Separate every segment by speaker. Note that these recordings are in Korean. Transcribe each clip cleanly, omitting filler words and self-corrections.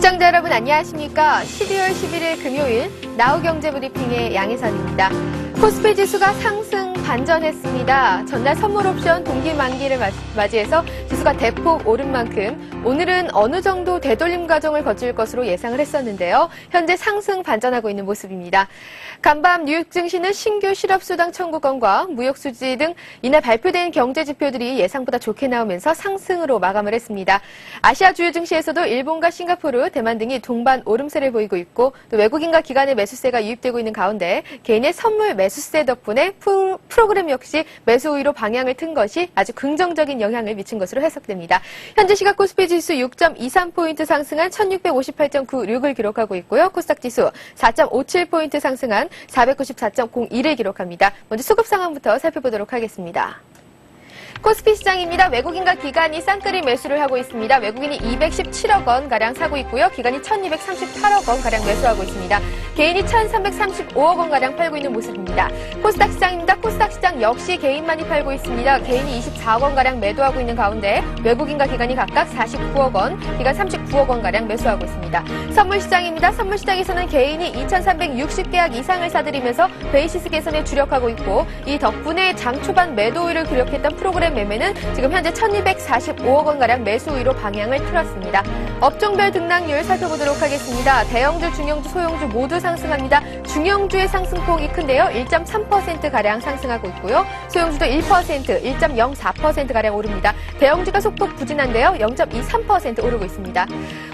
Speaker 1: 시청자 여러분 안녕하십니까? 12월 11일 금요일 나우경제브리핑의 양혜선입니다. 코스피 지수가 상승 반전했습니다. 전날 선물 옵션 동기 만기를 맞이해서 지수가 대폭 오른 만큼 오늘은 어느 정도 되돌림 과정을 거칠 것으로 예상을 했었는데요. 현재 상승 반전하고 있는 모습입니다. 간밤 뉴욕 증시는 신규 실업수당 청구 건과 무역수지 등 이날 발표된 경제 지표들이 예상보다 좋게 나오면서 상승으로 마감을 했습니다. 아시아 주요 증시에서도 일본과 싱가포르, 대만 등이 동반 오름세를 보이고 있고 또 외국인과 기관의 매수세가 유입되고 있는 가운데 개인의 선물 매수세 덕분에 프로그램 역시 매수 우위로 방향을 튼 것이 아주 긍정적인 영향을 미친 것으로 해석됩니다. 현재 시각 코스피 지수 6.23포인트 상승한 1658.96을 기록하고 있고요. 코스닥 지수 4.57포인트 상승한 494.01을 기록합니다. 먼저 수급 상황부터 살펴보도록 하겠습니다. 코스피 시장입니다. 외국인과 기관이 쌍끌이 매수를 하고 있습니다. 외국인이 217억 원가량 사고 있고요. 기관이 1238억 원가량 매수하고 있습니다. 개인이 1335억 원가량 팔고 있는 모습입니다. 코스닥 시장입니다. 코스닥 시장 역시 개인만이 팔고 있습니다. 개인이 24억 원가량 매도하고 있는 가운데 외국인과 기관이 각각 49억 원, 기관 39억 원가량 매수하고 있습니다. 선물 시장입니다. 선물 시장에서는 개인이 2360계약 이상을 사들이면서 베이시스 개선에 주력하고 있고 이 덕분에 장 초반 매도 우위를 기록했던 프로그램 매매는 지금 현재 1245억 원가량 매수 우위로 방향을 틀었습니다. 업종별 등락률 살펴보도록 하겠습니다. 대형주, 중형주, 소형주 모두 상승합니다. 중형주의 상승폭이 큰데요. 1.3%가량 상승하고 있고요. 소형주도 1%, 1.04%가량 오릅니다. 대형주가 소폭 부진한데요. 0.23% 오르고 있습니다.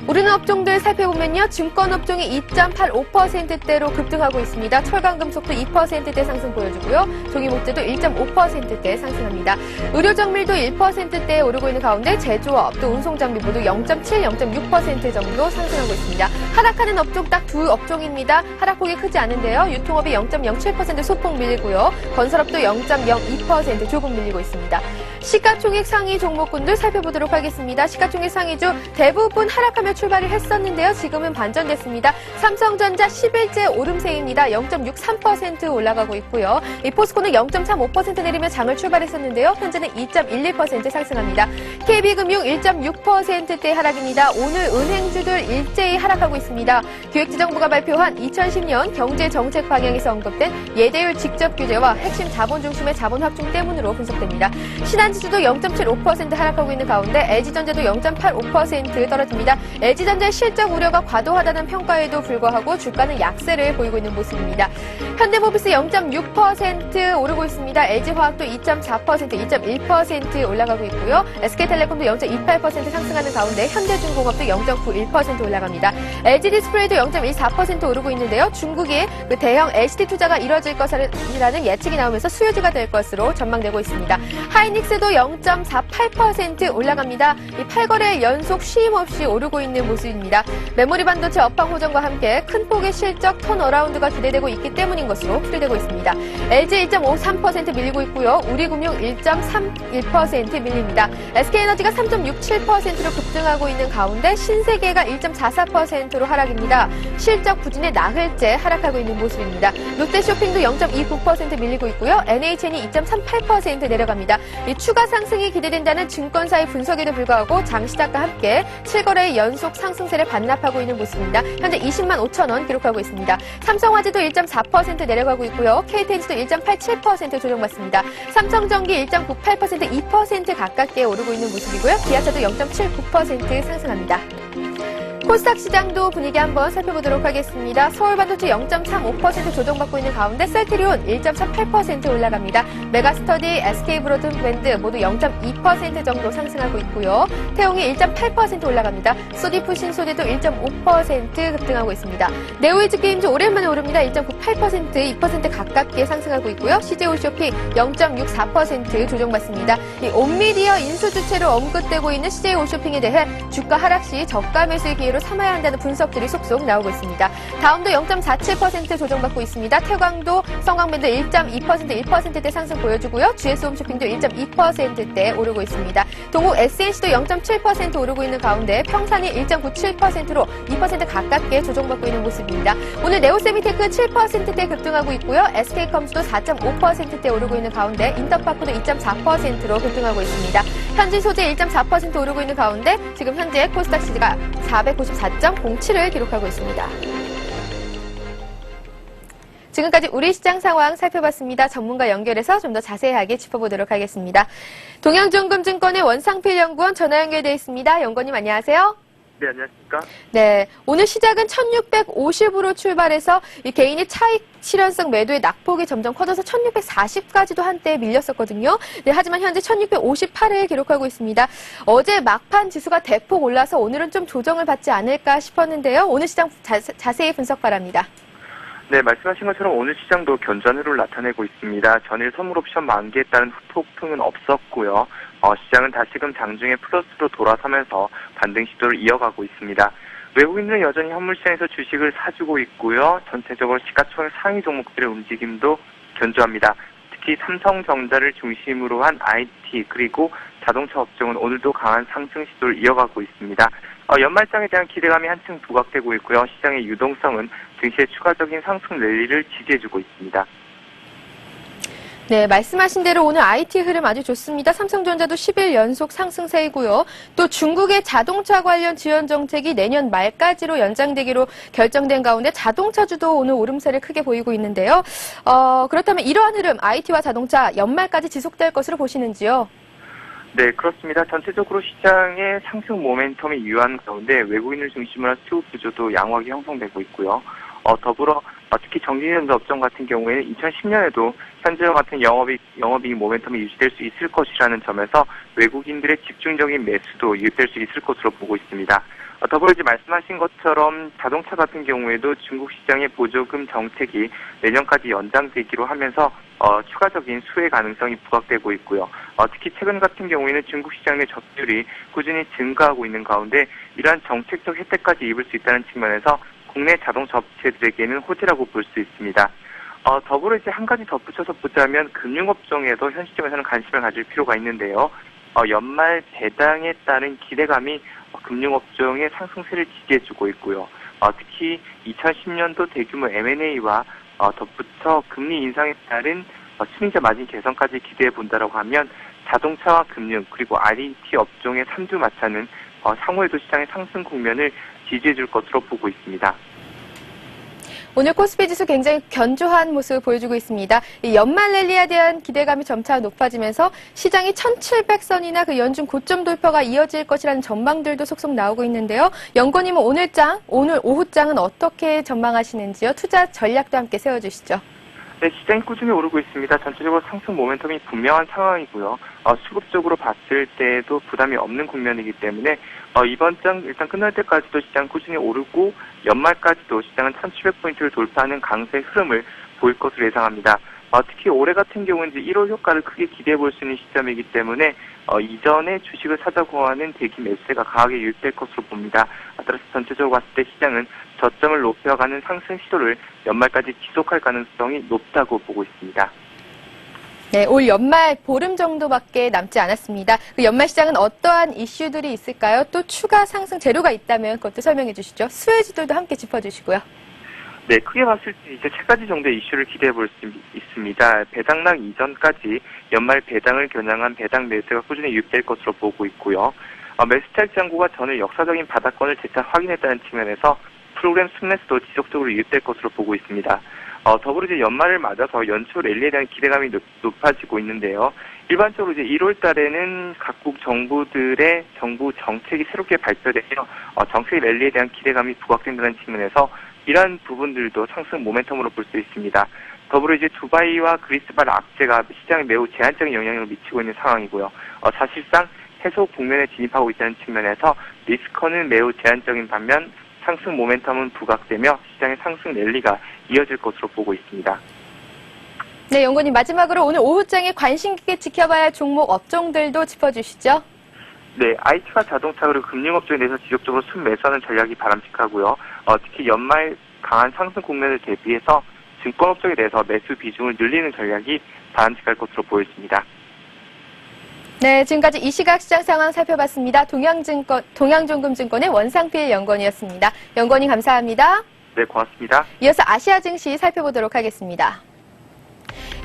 Speaker 1: 오르는 업종들 살펴보면요. 증권업종이 2.85%대로 급등하고 있습니다. 철강금속도 2%대 상승 보여주고요. 종이목재도 1.5%대 상승합니다. 의료정밀도 1%대에 오르고 있는 가운데 제조업, 또 운송장비 모두 0.7, 0.6% 정도 상승하고 있습니다. 하락하는 업종 딱 두 업종입니다. 하락폭이 크지 않은데요. 유통업이 0.07% 소폭 밀리고요. 건설업도 0.02% 조금 밀리고 있습니다. 시가총액 상위 종목군들 살펴보도록 하겠습니다. 시가총액 상위주 대부분 하락하며 출발을 했었는데요. 지금은 반전됐습니다. 삼성전자 10일째 오름세입니다. 0.63% 올라가고 있고요. 이 포스코는 0.35% 내리며 장을 출발했었는데요. 현재는 2.11% 상승합니다. KB금융 1.6%대 하락입니다. 오늘 은행주들 일제히 하락하고 있습니다. 기획재정부가 발표한 2010년 경제정책 방향에서 언급된 예대율 직접 규제와 핵심 자본 중심의 자본 확충 때문으로 분석됩니다. 신한지수도 0.75% 하락하고 있는 가운데 LG전자도 0.85% 떨어집니다. LG전자의 실적 우려가 과도하다는 평가에도 불구하고 주가는 약세를 보이고 있는 모습입니다. 현대모비스 0.6% 오르고 있습니다. LG화학도 2.4%, 2.1% 올라가고 있고요. SK텔레콤도 0.28% 상승하는 가운데 현대중공업도 0.91% 올라갑니다. LG디스플레이도 0.14% 오르고 있는데요. 중국이 그 대형 LCD 투자가 이뤄질 것이라는 예측이 나오면서 수요지가 될 것으로 전망되고 있습니다. 하이닉스도 0.48% 올라갑니다. 이 8거래일 연속 쉼 없이 오르고 있는 모습입니다. 메모리 반도체 업황 호전과 함께 큰 폭의 실적 턴어라운드가 기대되고 있기 때문인 것으로 풀이되고 있습니다. LG 1.53% 밀리고 있고요. 우리금융 1.31% 밀립니다. SK에너지가 3.67%로 급등하고 있는 가운데 신세계가 1.44%로 하락입니다. 실적 부진에 나흘째 하락하고 있는 모습입니다. 롯데쇼핑도 0.29% 밀리고 있고요. NHN이 2.38% 내려갑니다. 이 추가 상승이 기대된다는 증권사의 분석에도 불구하고 장 시작과 함께 7거래의 연속 상승세를 반납하고 있는 모습입니다. 현재 20만 5천 원 기록하고 있습니다. 삼성화재도 1.4% 내려가고 있고요. KTNG도 1.87% 조정받습니다. 삼성전기 1.98%, 2% 가깝게 오르고 있는 모습이고요. 기아차도 0.79% 상승합니다. 코스닥 시장도 분위기 한번 살펴보도록 하겠습니다. 서울반도체 0.35% 조정받고 있는 가운데 셀트리온 1.38% 올라갑니다. 메가스터디, SK브로드밴드 모두 0.2% 정도 상승하고 있고요. 태용이 1.8% 올라갑니다. 소디프 신소재도 1.5% 급등하고 있습니다. 네오이즈 게임즈 오랜만에 오릅니다. 1.98%, 2% 가깝게 상승하고 있고요. CJ홈쇼핑 0.64% 조정받습니다. 이 온미디어 인수주체로 언급되고 있는 CJ홈쇼핑에 대해 주가 하락 시 저가 매수의 기회로 삼아야 한다는 분석들이 속속 나오고 있습니다. 다음도 0.47% 조정받고 있습니다. 태광도, 성광밴드 1.2%, 1%대 상승 보여주고요. GS홈쇼핑도 1.2%대 오르고 있습니다. 동욱 SNC도 0.7% 오르고 있는 가운데 평산이 1.97%로 2% 가깝게 조정받고 있는 모습입니다. 오늘 네오세미테크 7%대 급등하고 있고요. SK컴스도 4.5%대 오르고 있는 가운데 인터파크도 2.4%로 급등하고 있습니다. 현지 소재 1.4% 오르고 있는 가운데 지금 현재 코스닥 지수가 494.07을 기록하고 있습니다. 지금까지 우리 시장 상황 살펴봤습니다. 전문가 연결해서 좀 더 자세하게 짚어보도록 하겠습니다. 동양증권의 원상필 연구원 전화 연결되어 있습니다. 연구원님 안녕하세요.
Speaker 2: 네, 안녕하십니까?
Speaker 1: 네, 오늘 시작은 1650으로 출발해서 이 개인의 차익 실현성 매도의 낙폭이 점점 커져서 1640까지도 한때 밀렸었거든요. 네, 하지만 현재 1658을 기록하고 있습니다. 어제 막판 지수가 대폭 올라서 오늘은 좀 조정을 받지 않을까 싶었는데요. 오늘 시장 자세히 분석 바랍니다.
Speaker 2: 네, 말씀하신 것처럼 오늘 시장도 견조한 흐름을 나타내고 있습니다. 전일 선물 옵션 만기에 따른 후폭풍은 없었고요. 시장은 다시금 장중에 플러스로 돌아서면서 반등 시도를 이어가고 있습니다. 외국인들은 여전히 현물 시장에서 주식을 사주고 있고요. 전체적으로 시가총액 상위 종목들의 움직임도 견조합니다. 특히 삼성전자를 중심으로 한 IT 그리고 자동차 업종은 오늘도 강한 상승 시도를 이어가고 있습니다. 연말장에 대한 기대감이 한층 부각되고 있고요. 시장의 유동성은 증시의 추가적인 상승 랠리를 지지해주고 있습니다.
Speaker 1: 네, 말씀하신 대로 오늘 IT 흐름 아주 좋습니다. 삼성전자도 10일 연속 상승세이고요. 또 중국의 자동차 관련 지원 정책이 내년 말까지로 연장되기로 결정된 가운데 자동차주도 오늘 오름세를 크게 보이고 있는데요. 그렇다면 이러한 흐름 IT와 자동차 연말까지 지속될 것으로 보시는지요?
Speaker 2: 네, 그렇습니다. 전체적으로 시장의 상승 모멘텀이 유효한 가운데 외국인을 중심으로 한 수급 구조도 양호하게 형성되고 있고요. 더불어 특히 전기전자 업종 같은 경우에는 2010년에도 현재와 같은 영업이익 모멘텀이 유지될 수 있을 것이라는 점에서 외국인들의 집중적인 매수도 유입될 수 있을 것으로 보고 있습니다. 더불어 이제 말씀하신 것처럼 자동차 같은 경우에도 중국 시장의 보조금 정책이 내년까지 연장되기로 하면서 추가적인 수혜 가능성이 부각되고 있고요. 특히 최근 같은 경우에는 중국 시장 내 접수율이 꾸준히 증가하고 있는 가운데 이러한 정책적 혜택까지 입을 수 있다는 측면에서 국내 자동차 업체들에게는 호재라고 볼 수 있습니다. 더불어 이제 한 가지 덧붙여서 보자면 금융업종에도 현 시점에서는 관심을 가질 필요가 있는데요. 연말 배당에 따른 기대감이 금융업종의 상승세를 지지해주고 있고요. 특히 2010년도 대규모 M&A와 덧붙여 금리 인상에 따른 수익자 마진 개선까지 기대해 본다라고 하면 자동차와 금융 그리고 IT 업종의 3주 마차는 향후에도 시장의 상승 국면을 지지해 줄 것으로 보고 있습니다.
Speaker 1: 오늘 코스피 지수 굉장히 견조한 모습을 보여주고 있습니다. 이 연말 랠리에 대한 기대감이 점차 높아지면서 시장이 1700선이나 그 연중 고점 돌파가 이어질 것이라는 전망들도 속속 나오고 있는데요. 연구원님은 오늘 오후장은 어떻게 전망하시는지요? 투자 전략도 함께 세워주시죠.
Speaker 2: 네, 시장이 꾸준히 오르고 있습니다. 전체적으로 상승 모멘텀이 분명한 상황이고요. 수급적으로 봤을 때도 부담이 없는 국면이기 때문에 이번 장 일단 끝날 때까지도 시장 꾸준히 오르고 연말까지도 시장은 1700포인트를 돌파하는 강세 흐름을 보일 것으로 예상합니다. 특히 올해 같은 경우는 이제 1월 효과를 크게 기대해 볼 수 있는 시점이기 때문에 이전에 주식을 사자고 하는 대기 매수세가 강하게 유입될 것으로 봅니다. 따라서 전체적으로 봤을 때 시장은 저점을 높여가는 상승 시도를 연말까지 지속할 가능성이 높다고 보고 있습니다.
Speaker 1: 네, 올 연말 보름 정도밖에 남지 않았습니다. 그 연말 시장은 어떠한 이슈들이 있을까요? 또 추가 상승 재료가 있다면 그것도 설명해 주시죠. 수혜주들도 함께 짚어주시고요.
Speaker 2: 네, 크게 봤을 때 이제 3가지 정도의 이슈를 기대해 볼 수 있습니다. 배당락 이전까지 연말 배당을 겨냥한 배당 매수가 꾸준히 유입될 것으로 보고 있고요. 매수차익 잔고가 전일 역사적인 바닥권을 재차 확인했다는 측면에서 프로그램 스매스도 지속적으로 유입될 것으로 보고 있습니다. 더불어 이제 연말을 맞아서 연초 랠리에 대한 기대감이 높아지고 있는데요. 일반적으로 이제 1월 달에는 각국 정부들의 정부 정책이 새롭게 발표되며 정책 랠리에 대한 기대감이 부각된다는 측면에서 이러한 부분들도 상승 모멘텀으로 볼 수 있습니다. 더불어 이제 두바이와 그리스발 악재가 시장에 매우 제한적인 영향을 미치고 있는 상황이고요. 사실상 해소 국면에 진입하고 있다는 측면에서 리스크는 매우 제한적인 반면 상승 모멘텀은 부각되며 시장의 상승 랠리가 이어질 것으로 보고 있습니다.
Speaker 1: 네, 연구원님 마지막으로 오늘 오후장에 관심 깊게 지켜봐야 할 종목 업종들도 짚어주시죠.
Speaker 2: 네, IT와 자동차 그리고 금융업종에 대해서 지속적으로 순매수하는 전략이 바람직하고요. 특히 연말 강한 상승 국면을 대비해서 증권업종에 대해서 매수 비중을 늘리는 전략이 바람직할 것으로 보여집니다.
Speaker 1: 네, 지금까지 이 시각 시장 상황 살펴봤습니다. 동양종금증권의 원상필 연구원이었습니다. 연구원님 감사합니다.
Speaker 2: 네, 고맙습니다.
Speaker 1: 이어서 아시아 증시 살펴보도록 하겠습니다.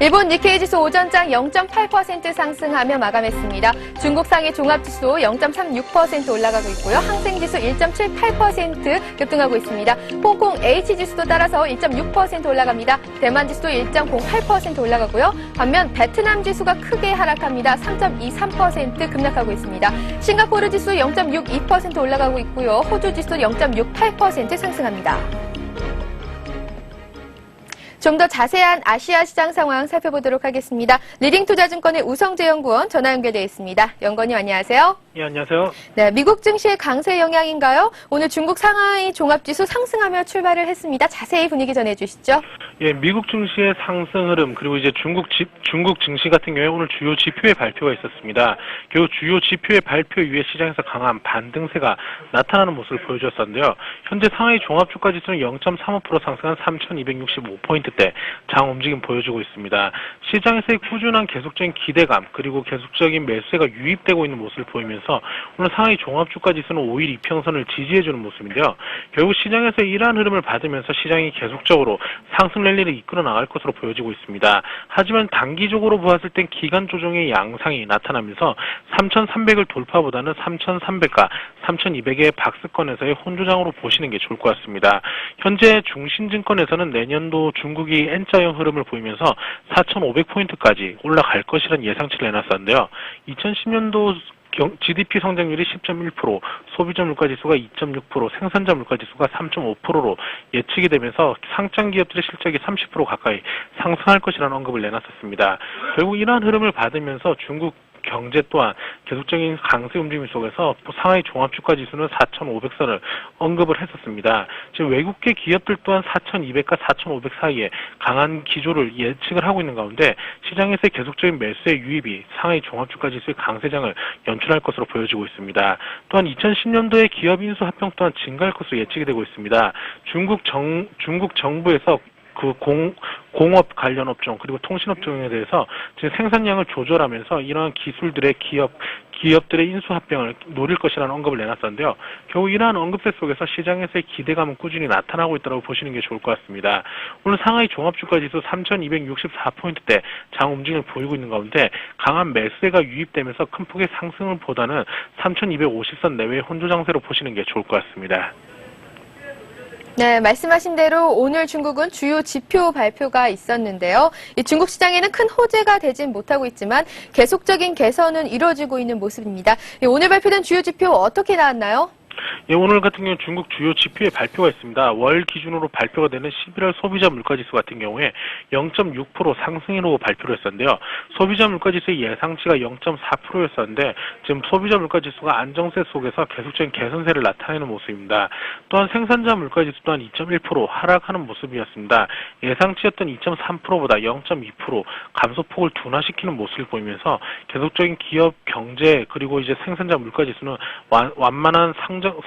Speaker 1: 일본 니케이 지수 오전장 0.8% 상승하며 마감했습니다. 중국 상해 종합지수 0.36% 올라가고 있고요. 항생지수 1.78% 급등하고 있습니다. 홍콩 H지수도 따라서 1.6% 올라갑니다. 대만 지수도 1.08% 올라가고요. 반면 베트남 지수가 크게 하락합니다. 3.23% 급락하고 있습니다. 싱가포르 지수 0.62% 올라가고 있고요. 호주 지수 0.68% 상승합니다. 좀 더 자세한 아시아 시장 상황 살펴보도록 하겠습니다. 리딩투자증권의 우성재 연구원 전화 연결되어 있습니다. 연구원님 안녕하세요.
Speaker 3: 예, 안녕하세요.
Speaker 1: 네, 미국 증시의 강세 영향인가요? 오늘 중국 상하이 종합지수 상승하며 출발을 했습니다. 자세히 분위기 전해주시죠.
Speaker 3: 예, 미국 증시의 상승 흐름 그리고 이제 중국 증시 같은 경우에 오늘 주요 지표의 발표가 있었습니다. 결국 주요 지표의 발표 이후에 시장에서 강한 반등세가 나타나는 모습을 보여주었었는데요. 현재 상하이 종합주가지수는 0.35% 상승한 3,265포인트대 장 움직임 보여주고 있습니다. 시장에서의 꾸준한 계속적인 기대감 그리고 계속적인 매수세가 유입되고 있는 모습을 보이면서 오늘 상하이 종합주가지수는 5일 이평선을 지지해주는 모습인데요. 결국 시장에서 이러한 흐름을 받으면서 시장이 계속적으로 상승 랠리를 이끌어 나갈 것으로 보여지고 있습니다. 하지만 단기적으로 보았을 땐 기간 조정의 양상이 나타나면서 3,300을 돌파보다는 3,300과 3,200의 박스권에서의 혼조장으로 보시는 게 좋을 것 같습니다. 현재 중신증권에서는 내년도 중국이 N자형 흐름을 보이면서 4,500포인트까지 올라갈 것이라는 예상치를 내놨었는데요. 2010년도 GDP 성장률이 10.1%, 소비자 물가지수가 2.6%, 생산자 물가지수가 3.5%로 예측이 되면서 상장 기업들의 실적이 30% 가까이 상승할 것이라는 언급을 내놨었습니다. 결국 이러한 흐름을 받으면서 중국 경제 또한 계속적인 강세 움직임 속에서 상하이 종합주가지수는 4,500선을 언급을 했었습니다. 지금 외국계 기업들 또한 4,200과 4,500 사이에 강한 기조를 예측을 하고 있는 가운데 시장에서의 계속적인 매수의 유입이 상하이 종합주가지수의 강세장을 연출할 것으로 보여지고 있습니다. 또한 2010년도에 기업 인수 합병 또한 증가할 것으로 예측이 되고 있습니다. 중국 정부에서 그 공업 관련 업종 그리고 통신업종에 대해서 지금 생산량을 조절하면서 이러한 기술들의 기업들의 인수 합병을 노릴 것이라는 언급을 내놨었는데요. 결국 이러한 언급세 속에서 시장에서의 기대감은 꾸준히 나타나고 있다고 보시는 게 좋을 것 같습니다. 오늘 상하이 종합주가지수 3,264포인트대 장 움직임을 보이고 있는 가운데 강한 매수세가 유입되면서 큰 폭의 상승을 보다는 3,250선 내외의 혼조장세로 보시는 게 좋을 것 같습니다.
Speaker 1: 네, 말씀하신 대로 오늘 중국은 주요 지표 발표가 있었는데요. 이 중국 시장에는 큰 호재가 되진 못하고 있지만 계속적인 개선은 이루어지고 있는 모습입니다. 오늘 발표된 주요 지표 어떻게 나왔나요?
Speaker 3: 예, 오늘 같은 경우 중국 주요 지표의 발표가 있습니다. 월 기준으로 발표가 되는 11월 소비자 물가지수 같은 경우에 0.6% 상승으로 발표를 했었는데요. 소비자 물가지수의 예상치가 0.4%였었는데 지금 소비자 물가지수가 안정세 속에서 계속적인 개선세를 나타내는 모습입니다. 또한 생산자 물가지수 또한 2.1% 하락하는 모습이었습니다. 예상치였던 2.3%보다 0.2% 감소폭을 둔화시키는 모습을 보이면서 계속적인 기업 경제 그리고 이제 생산자 물가지수는 완만한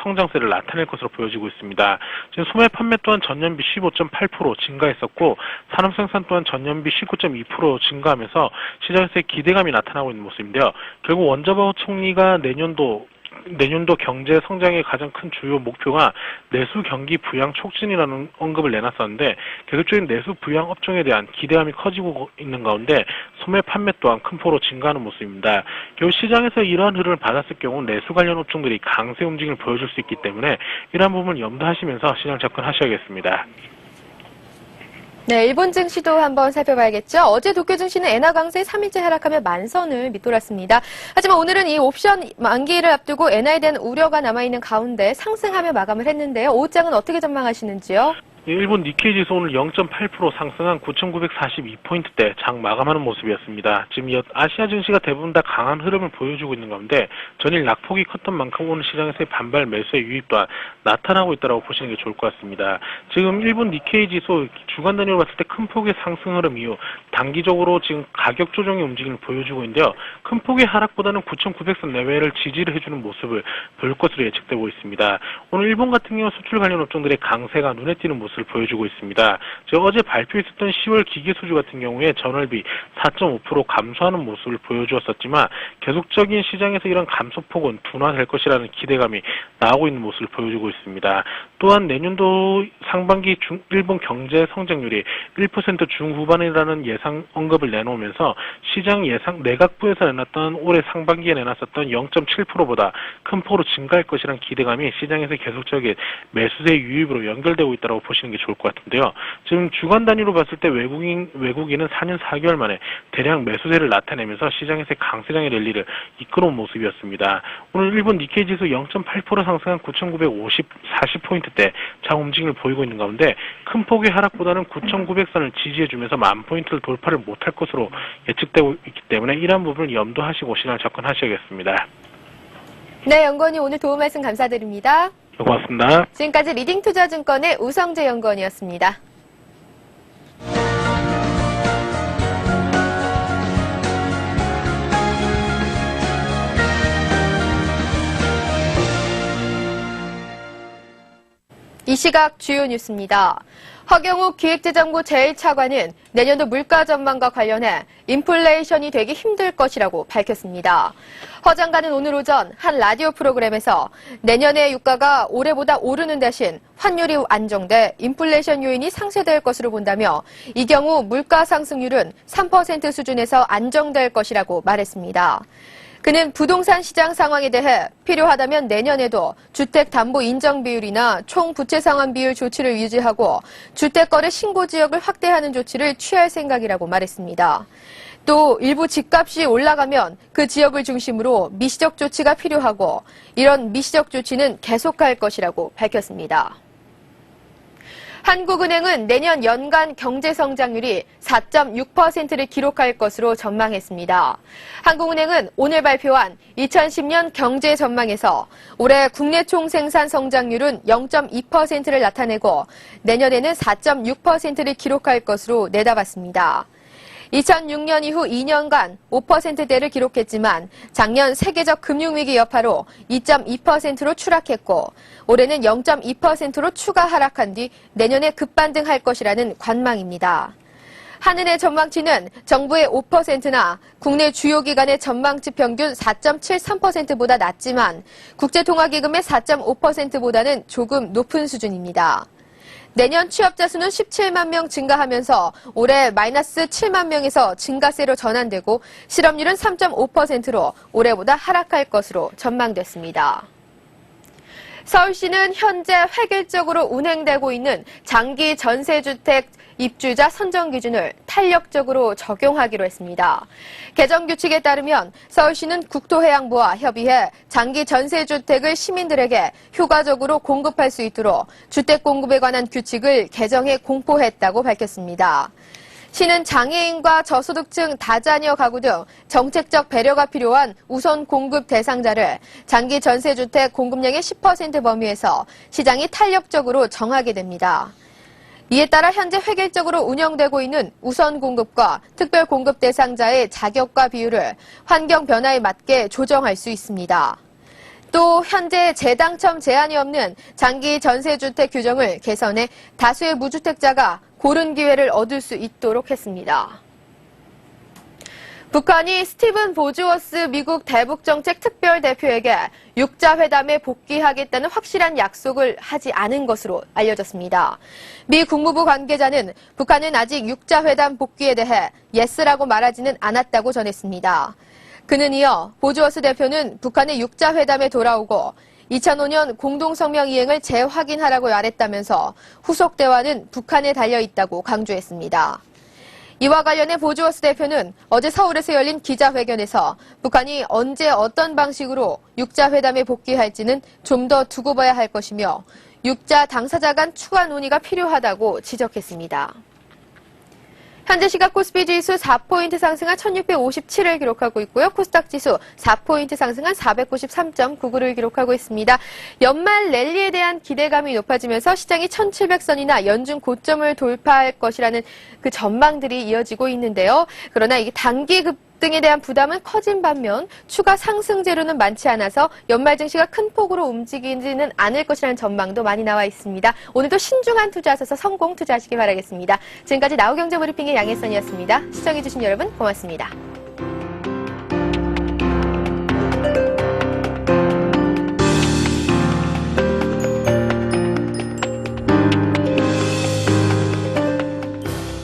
Speaker 3: 성장세를 나타낼 것으로 보여지고 있습니다. 지금 소매 판매 또한 전년비 15.8% 증가했었고 산업 생산 또한 전년비 19.2% 증가하면서 시장에서의 기대감이 나타나고 있는 모습인데요. 결국 원자바오 총리가 내년도 경제 성장의 가장 큰 주요 목표가 내수 경기 부양 촉진이라는 언급을 내놨었는데 계속적인 내수 부양 업종에 대한 기대감이 커지고 있는 가운데 소매 판매 또한 큰 폭으로 증가하는 모습입니다. 결국 시장에서 이러한 흐름을 받았을 경우 내수 관련 업종들이 강세 움직임을 보여줄 수 있기 때문에 이러한 부분을 염두하시면서 시장 접근하셔야겠습니다.
Speaker 1: 네, 일본 증시도 한번 살펴봐야겠죠. 어제 도쿄 증시는 엔화 강세 3일째 하락하며 만선을 밑돌았습니다. 하지만 오늘은 이 옵션 만기를 앞두고 엔화에 대한 우려가 남아있는 가운데 상승하며 마감을 했는데요. 오후장은 어떻게 전망하시는지요?
Speaker 3: 일본 니케이 지수 오늘 0.8% 상승한 9,942포인트대 장 마감하는 모습이었습니다. 지금 아시아 증시가 대부분 다 강한 흐름을 보여주고 있는 가운데 전일 낙폭이 컸던 만큼 오늘 시장에서의 반발 매수의 유입 또한 나타나고 있다고 보시는 게 좋을 것 같습니다. 지금 일본 니케이 지수 주간 단위로 봤을 때 큰 폭의 상승 흐름 이후 단기적으로 지금 가격 조정의 움직임을 보여주고 있는데요. 큰 폭의 하락보다는 9,900선 내외를 지지를 해주는 모습을 볼 것으로 예측되고 있습니다. 오늘 일본 같은 경우 수출 관련 업종들의 강세가 눈에 띄는 모습 을 보여주고 있습니다. 어제 발표했었던 10월 기계수주 같은 경우에 전월비 4.5% 감소하는 모습을 보여주었었지만 계속적인 시장에서 이런 감소폭은 둔화될 것이라는 기대감이 나오고 있는 모습을 보여주고 있습니다. 또한 내년도 상반기 일본 경제 성장률이 1% 중후반이라는 예상 언급을 내놓으면서 시장 예상 내각부에서 내놨던 올해 상반기에 내놨었던 0.7%보다 큰 폭으로 증가할 것이라는 기대감이 시장에서 계속적인 매수세 유입으로 연결되고 있다고 보시는 게 좋을 것 같은데요. 지금 주간 단위로 봤을 때 외국인은 4년 4개월 만에 대량 매수세를 나타내면서 시장에서의 강세장의 랠리를 이끌어온 모습이었습니다. 오늘 일본 니케이 지수 0.8% 상승한 9,940포인트대 장 움직임을 보이고 있는 가운데 큰 폭의 하락보다는 9,900선을 지지해주면서 10,000포인트를 돌파를 못할 것으로 예측되고 있기 때문에 이러한 부분을 염두하시고 시장을 접근하셔야겠습니다.
Speaker 1: 네, 연구원님 오늘 도움 말씀 감사드립니다.
Speaker 3: 고맙습니다.
Speaker 1: 지금까지 리딩투자증권의 우성재 연구원이었습니다. 이 시각 주요 뉴스입니다. 허경욱 기획재정부 제1차관은 내년도 물가 전망과 관련해 인플레이션이 되기 힘들 것이라고 밝혔습니다. 허 장관은 오늘 오전 한 라디오 프로그램에서 내년에 유가가 올해보다 오르는 대신 환율이 안정돼 인플레이션 요인이 상쇄될 것으로 본다며 이 경우 물가 상승률은 3% 수준에서 안정될 것이라고 말했습니다. 그는 부동산 시장 상황에 대해 필요하다면 내년에도 주택담보 인정 비율이나 총 부채 상환 비율 조치를 유지하고 주택거래 신고 지역을 확대하는 조치를 취할 생각이라고 말했습니다. 또 일부 집값이 올라가면 그 지역을 중심으로 미시적 조치가 필요하고 이런 미시적 조치는 계속할 것이라고 밝혔습니다. 한국은행은 내년 연간 경제 성장률이 4.6%를 기록할 것으로 전망했습니다. 한국은행은 오늘 발표한 2010년 경제 전망에서 올해 국내 총생산 성장률은 0.2%를 나타내고 내년에는 4.6%를 기록할 것으로 내다봤습니다. 2006년 이후 2년간 5%대를 기록했지만 작년 세계적 금융위기 여파로 2.2%로 추락했고 올해는 0.2%로 추가 하락한 뒤 내년에 급반등할 것이라는 관망입니다. 한은의 전망치는 정부의 5%나 국내 주요 기관의 전망치 평균 4.73%보다 낮지만 국제통화기금의 4.5%보다는 조금 높은 수준입니다. 내년 취업자 수는 17만 명 증가하면서 올해 마이너스 7만 명에서 증가세로 전환되고 실업률은 3.5%로 올해보다 하락할 것으로 전망됐습니다. 서울시는 현재 획일적으로 운행되고 있는 장기 전세주택 입주자 선정 기준을 탄력적으로 적용하기로 했습니다. 개정 규칙에 따르면 서울시는 국토해양부와 협의해 장기 전세주택을 시민들에게 효과적으로 공급할 수 있도록 주택 공급에 관한 규칙을 개정해 공포했다고 밝혔습니다. 시는 장애인과 저소득층 다자녀 가구 등 정책적 배려가 필요한 우선 공급 대상자를 장기 전세주택 공급량의 10% 범위에서 시장이 탄력적으로 정하게 됩니다. 이에 따라 현재 획일적으로 운영되고 있는 우선 공급과 특별 공급 대상자의 자격과 비율을 환경 변화에 맞게 조정할 수 있습니다. 또 현재 재당첨 제한이 없는 장기 전세주택 규정을 개선해 다수의 무주택자가 고른 기회를 얻을 수 있도록 했습니다. 북한이 스티븐 보주워스 미국 대북정책 특별대표에게 육자회담에 복귀하겠다는 확실한 약속을 하지 않은 것으로 알려졌습니다. 미 국무부 관계자는 북한은 아직 육자회담 복귀에 대해 예스라고 말하지는 않았다고 전했습니다. 그는 이어 보주워스 대표는 북한의 육자회담에 돌아오고 2005년 공동성명 이행을 재확인하라고 말했다면서 후속 대화는 북한에 달려있다고 강조했습니다. 이와 관련해 보주워스 대표는 어제 서울에서 열린 기자회견에서 북한이 언제 어떤 방식으로 육자회담에 복귀할지는 좀 더 두고 봐야 할 것이며 육자 당사자 간 추가 논의가 필요하다고 지적했습니다. 현재 시각 코스피 지수 4포인트 상승한 1657을 기록하고 있고요. 코스닥 지수 4포인트 상승한 493.99를 기록하고 있습니다. 연말 랠리에 대한 기대감이 높아지면서 시장이 1700선이나 연중 고점을 돌파할 것이라는 그 전망들이 이어지고 있는데요. 그러나 이게 단기 급등에 대한 부담은 커진 반면 추가 상승 재료는 많지 않아서 연말 증시가 큰 폭으로 움직이지는 않을 것이라는 전망도 많이 나와 있습니다. 오늘도 신중한 투자하셔서 성공 투자하시기 바라겠습니다. 지금까지 나우경제브리핑의 양혜선이었습니다. 시청해주신 여러분 고맙습니다.